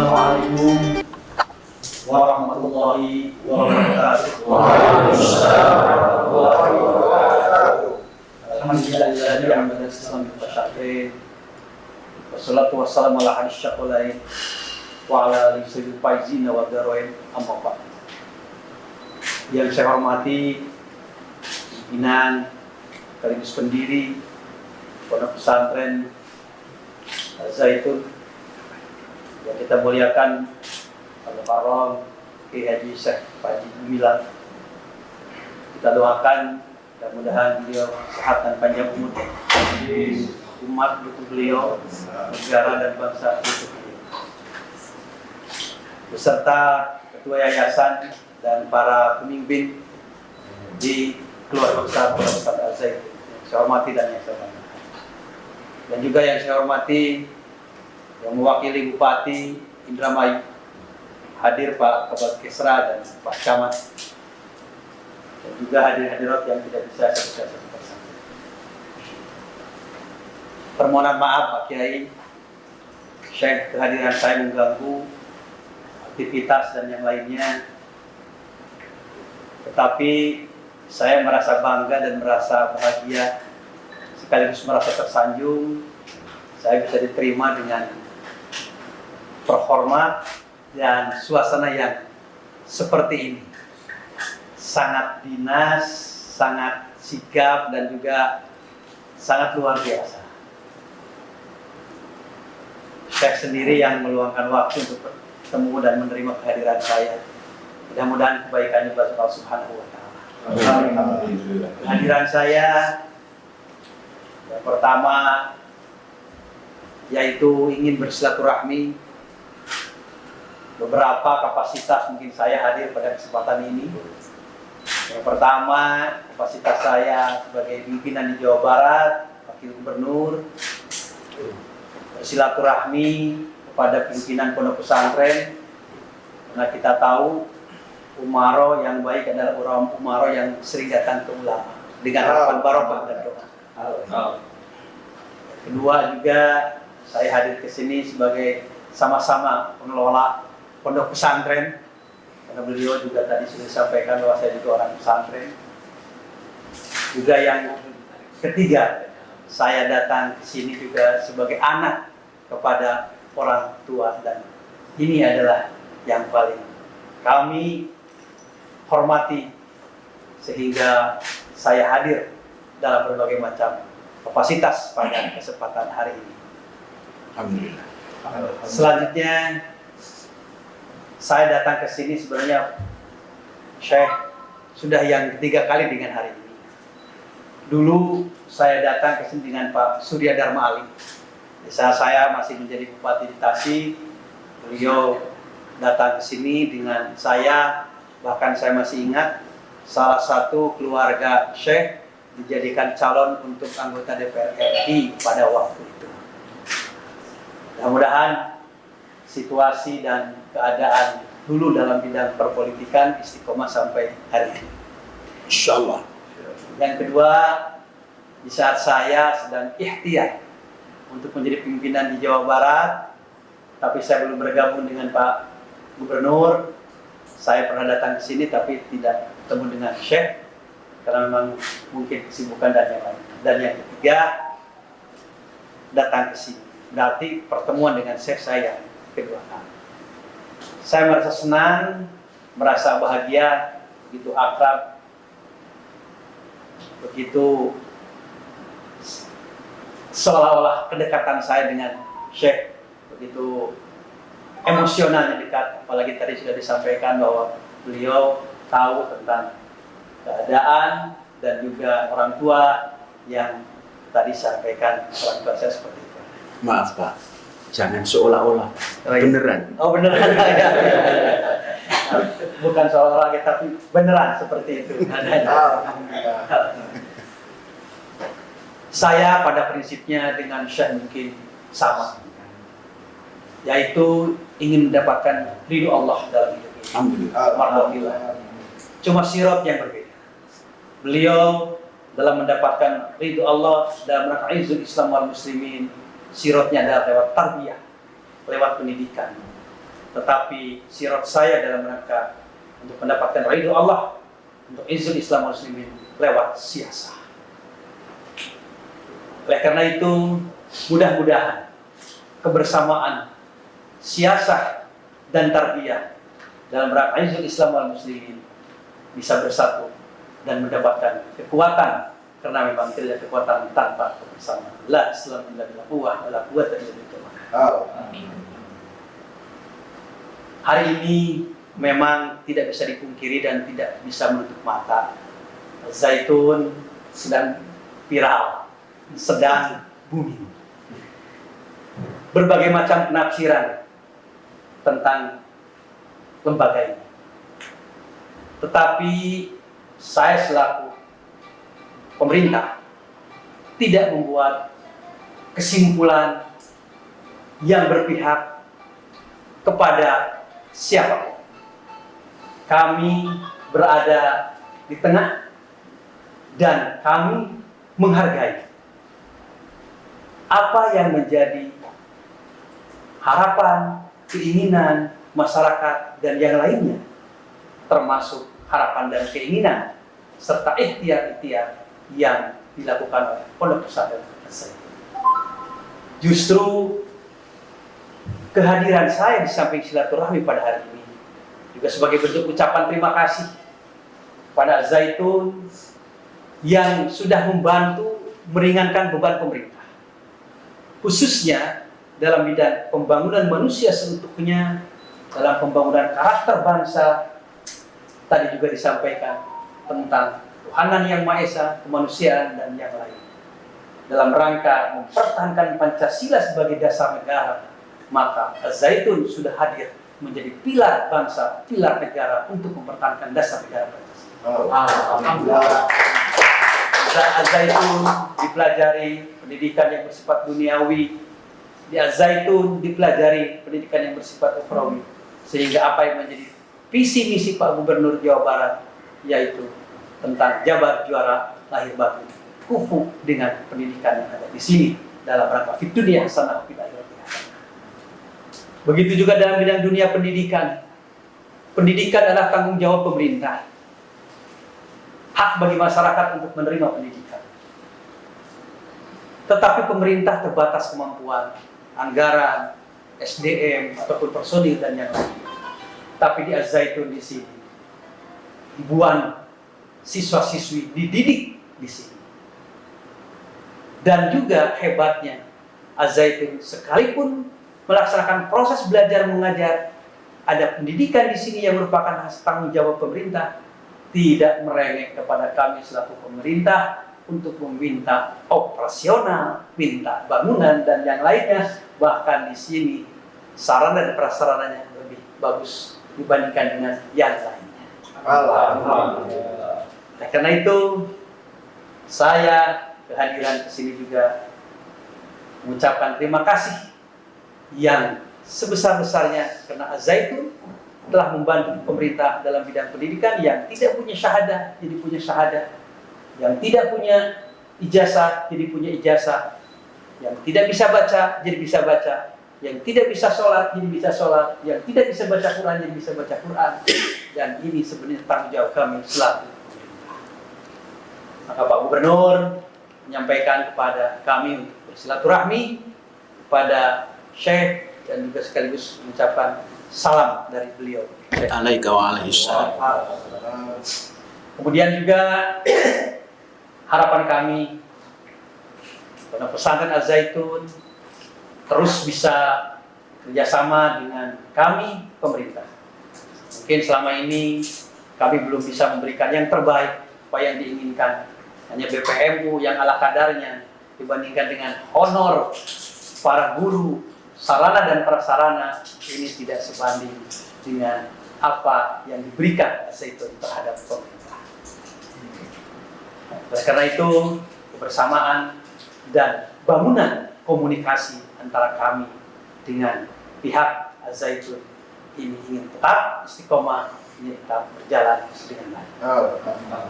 Assalamualaikum warahmatullahi wabarakatuh. Waalaikumsalam warahmatullahi wabarakatuh. Alhamdulillahirabbil alamin wassalatu wassalamu ala asyrafil wa ala alihi sayyidil faizin wa darwain amma ba'd. Yang saya hormati pimpinan sekaligus pendiri Pondok Pesantren Zaitun, yang kita muliakan Al-Mukarram Kiai Haji Syekh Pak Haji Gumilang. Kita doakan mudah-mudahan beliau sehat dan panjang umur, umat untuk beliau, negara dan bangsa untuk beliau, beserta ketua yayasan dan para pemimpin di keluarga besar Pondok Pesantren Zaitun yang saya hormati dan yang saya hormati. Dan juga yang saya hormati yang mewakili Bupati Indramayu, hadir Pak Kabag Kesra dan Pak Camat, dan juga hadir-hadirat yang tidak bisa saya sebutkan. Permohonan maaf Pak Kiai, Syekh, kehadiran saya mengganggu aktivitas dan yang lainnya, tetapi saya merasa bangga dan merasa bahagia sekaligus merasa tersanjung saya bisa diterima dengan terhormat dan suasana yang seperti ini. Sangat dinas, sangat sigap dan juga sangat luar biasa. Saya sendiri yang meluangkan waktu untuk bertemu dan menerima kehadiran saya. Mudah-mudahan kebaikannya buat Allah Subhanahu wa Ta'ala. Kehadiran saya yang pertama yaitu ingin bersilaturahmi. Beberapa kapasitas mungkin saya hadir pada kesempatan ini. Yang pertama, kapasitas saya sebagai pimpinan di Jawa Barat, Wakil Gubernur, bersilaturahmi kepada pimpinan pondok pesantren, karena kita tahu umaro yang baik adalah orang umaro yang sering datang ke ulama dengan harapan barokah dan doa. Kedua juga saya hadir ke sini sebagai sama-sama pengelola pondok pesantren, karena beliau juga tadi sudah disampaikan bahwa saya juga orang pesantren. Juga yang ketiga, saya datang ke sini juga sebagai anak kepada orang tua, dan ini adalah yang paling kami hormati sehingga saya hadir dalam berbagai macam kapasitas pada kesempatan hari ini. Alhamdulillah. Selanjutnya saya datang ke sini sebenarnya Syekh sudah yang ketiga kali dengan hari ini. Dulu saya datang ke sini dengan Pak Surya Dharma Ali. Saat saya masih menjadi Bupati di Tasik, beliau datang ke sini dengan saya, bahkan saya masih ingat salah satu keluarga Syekh dijadikan calon untuk anggota DPR RI pada waktu itu. Mudah-mudahan situasi dan keadaan dulu dalam bidang perpolitikan istiqomah sampai hari ini. Insyaallah. Yang kedua, di saat saya sedang ikhtiar untuk menjadi pimpinan di Jawa Barat, tapi saya belum bergabung dengan Pak Gubernur. Saya pernah datang ke sini tapi tidak bertemu dengan Syekh karena memang mungkin kesibukan dan yang lain. Dan yang ketiga, datang ke sini. Berarti pertemuan dengan Syekh saya yang kedua kali. Saya merasa senang, merasa bahagia, begitu akrab, begitu seolah-olah kedekatan saya dengan Syekh begitu emosionalnya dekat. Apalagi tadi sudah disampaikan bahwa beliau tahu tentang keadaan dan juga orang tua yang tadi sampaikan orang tua saya seperti itu. Maaf Pak, jangan seolah-olah. Beneran. Oh beneran ya. Bukan seolah-olah tapi beneran seperti itu. Saya pada prinsipnya dengan Syekh mungkin sama, yaitu ingin mendapatkan ridho Allah dalam hidup ini. Alhamdulillah. Cuma sirot yang berbeda. Beliau dalam mendapatkan ridho Allah dalam rangka izzul Islam wal muslimin, sirotnya adalah lewat tarbiyah, lewat pendidikan. tetapi sirat saya dalam rangka untuk mendapatkan ridho Allah, untuk izzul Islam muslimin lewat siasah. Oleh karena itu, mudah-mudahan kebersamaan siasah dan tarbiyah dalam rangka izzul Islam wal muslimin bisa bersatu dan mendapatkan kekuatan, karena memang tidak ada kekuatan tanpa kebersamaan. La Islam illa billah wa la quwwata illa billah. Hari ini memang tidak bisa dipungkiri dan tidak bisa menutup mata. Zaitun sedang viral, sedang booming. Berbagai macam penafsiran tentang lembaga ini. Tetapi saya selaku pemerintah tidak membuat kesimpulan yang berpihak kepada siapapun. Kami berada di tengah dan kami menghargai apa yang menjadi harapan, keinginan masyarakat dan yang lainnya, termasuk harapan dan keinginan serta ikhtiar-ikhtiar yang dilakukan oleh Pondok Pesantren Al-Zaitun. Justru kehadiran saya di samping silaturahmi pada hari ini juga sebagai bentuk ucapan terima kasih pada Al-Zaitun yang sudah membantu meringankan beban pemerintah, khususnya dalam bidang pembangunan manusia seutuhnya, dalam pembangunan karakter bangsa. Tadi juga disampaikan tentang Tuhanan yang Maha Esa, kemanusiaan dan yang lain. Dalam rangka mempertahankan Pancasila sebagai dasar negara, maka Al-Zaitun sudah hadir menjadi pilar bangsa, pilar negara untuk mempertahankan dasar negara Pancasila. Alhamdulillah. Al-Zaitun dipelajari pendidikan yang bersifat duniawi, di Al-Zaitun dipelajari pendidikan yang bersifat ukhrawi, sehingga apa yang menjadi visi misi Pak Gubernur Jawa Barat, yaitu tentang Jabar juara lahir batin, kufu dengan pendidikan yang ada di sini dalam rangka fid dunya hasanah fil akhirati hasanah. Begitu juga dalam bidang dunia pendidikan. Pendidikan adalah tanggung jawab pemerintah. Hak bagi masyarakat untuk menerima pendidikan. Tetapi pemerintah terbatas kemampuan, anggaran, SDM ataupun personil dan yang lain. Tapi di Al-Zaitun di sini, ribuan siswa-siswi dididik di sini. Dan juga hebatnya Al-Zaitun sekalipun melaksanakan proses belajar mengajar, ada pendidikan di sini yang merupakan tanggung jawab pemerintah, tidak merengek kepada kami selaku pemerintah untuk meminta operasional, minta bangunan dan yang lainnya. Bahkan di sini sarana dan prasarananya lebih bagus dibandingkan dengan yang lainnya. Alhamdulillah. Nah, karena itu saya kehadiran ke sini juga mengucapkan terima kasih yang sebesar-besarnya karena Al-Zaitun telah membantu pemerintah dalam bidang pendidikan. Yang tidak punya syahadah jadi punya syahadah, yang tidak punya ijazah jadi punya ijazah, yang tidak bisa baca jadi bisa baca, yang tidak bisa sholat jadi bisa sholat, yang tidak bisa baca Quran jadi bisa baca Quran. Dan ini sebenarnya tanggung jawab kami selaku pemerintah. Maka Pak Gubernur menyampaikan kepada kami untuk bersilaturahmi kepada Syekh dan juga sekaligus mengucapkan salam dari beliau. Alaika wa alaihissalam. Kemudian juga harapan kami Pondok Pesantren Al-Zaitun terus bisa kerjasama dengan kami pemerintah. Mungkin selama ini kami belum bisa memberikan yang terbaik apa yang diinginkan. Hanya BPMU yang ala kadarnya dibandingkan dengan honor para guru, sarana dan prasarana ini tidak sebanding dengan apa yang diberikan Al-Zaitun terhadap pemerintah. Oleh karena itu, kebersamaan dan bangunan komunikasi antara kami dengan pihak Al-Zaitun ini ingin tetap istiqomah, ini tetap berjalan dengan baik.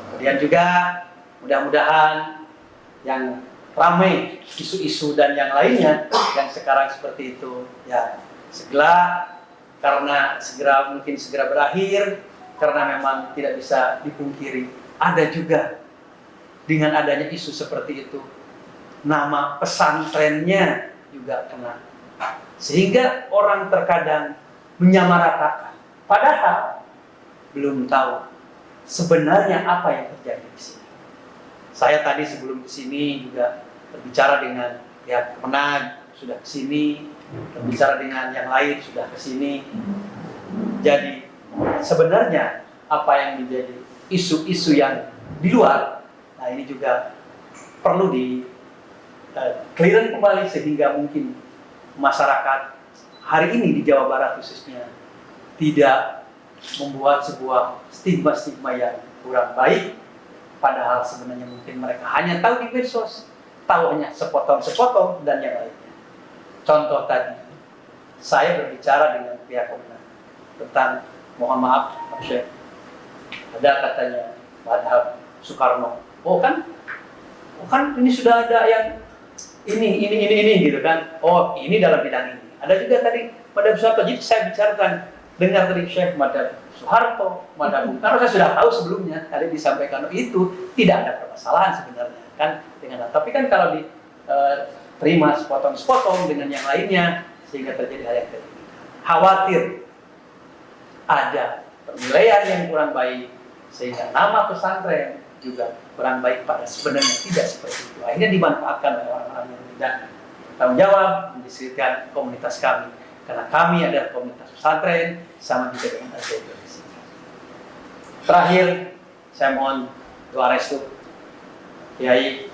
Kemudian juga mudah-mudahan yang ramai isu-isu dan yang lainnya yang sekarang seperti itu ya segera karena mungkin segera berakhir, karena memang tidak bisa dipungkiri. Ada juga dengan adanya isu seperti itu, nama pesantrennya juga kena. Sehingga orang terkadang menyamaratakan, padahal belum tahu sebenarnya apa yang terjadi di sini. Saya tadi sebelum ke sini juga berbicara dengan pihak Kemenag, sudah ke sini, berbicara dengan yang lain sudah ke sini. Jadi sebenarnya apa yang menjadi isu-isu yang di luar, nah ini juga perlu di clear kembali sehingga mungkin masyarakat hari ini di Jawa Barat khususnya tidak membuat sebuah stigma-stigma yang kurang baik, padahal sebenarnya mungkin mereka hanya tahu di medsos, tahu hanya sepotong-sepotong dan yang lainnya. Contoh tadi, saya berbicara dengan pihak Kemenag tentang, mohon maaf Pak Syekh, ada katanya madhab Soekarno. Oh kan ini sudah ada yang ini gitu kan. Oh ini dalam bidang ini. Ada juga tadi madhab Soeharto. Jadi saya bicarakan, dengar dari Syekh madhab Soeharto, madhab Bung Karno, saya sudah tahu sebelumnya. Tadi disampaikan itu tidak ada permasalahan sebenarnya kan dengan. Tapi kan kalau diterima sepotong-sepotong dengan yang lainnya sehingga terjadi hal yang ketiga. Khawatir ada penilaian yang kurang baik sehingga nama pesantren juga kurang baik, pada sebenarnya tidak seperti itu. Akhirnya dimanfaatkan oleh orang-orang yang tidak tanggung jawab mendiskreditkan komunitas kami, karena kami adalah komunitas pesantren sama juga dengan Al-Zaitun di sini. Terakhir, saya mohon doa restu Kiai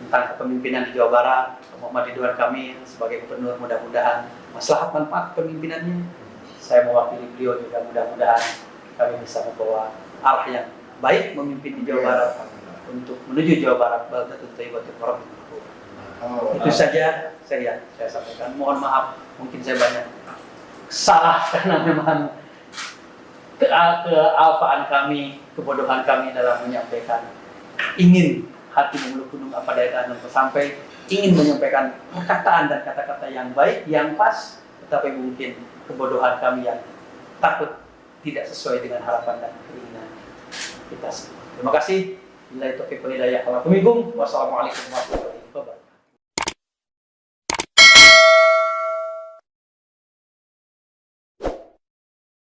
tentang kepemimpinan di Jawa Barat, Muhammad Ridwan Kamil sebagai gubernur, mudah-mudahan maslahat manfaat kepemimpinannya. Saya mewakili beliau juga, mudah-mudahan kami bisa membawa arah yang baik memimpin di Jawa Barat untuk menuju Jawa Barat baldatun thayyibatun wa rabbun ghafur. Itu saja saya sampaikan. Mohon maaf, mungkin saya banyak salah karena memang kealfaan kami, kebodohan kami dalam menyampaikan. Ingin hati memeluk gunung apa daya tahan sampai ingin menyampaikan perkataan dan kata-kata yang baik, yang pas, tetapi mungkin kebodohan kami yang takut tidak sesuai dengan harapan dan keinginan kita semua. Terima kasih. Wassalamualaikum warahmatullahi wabarakatuh.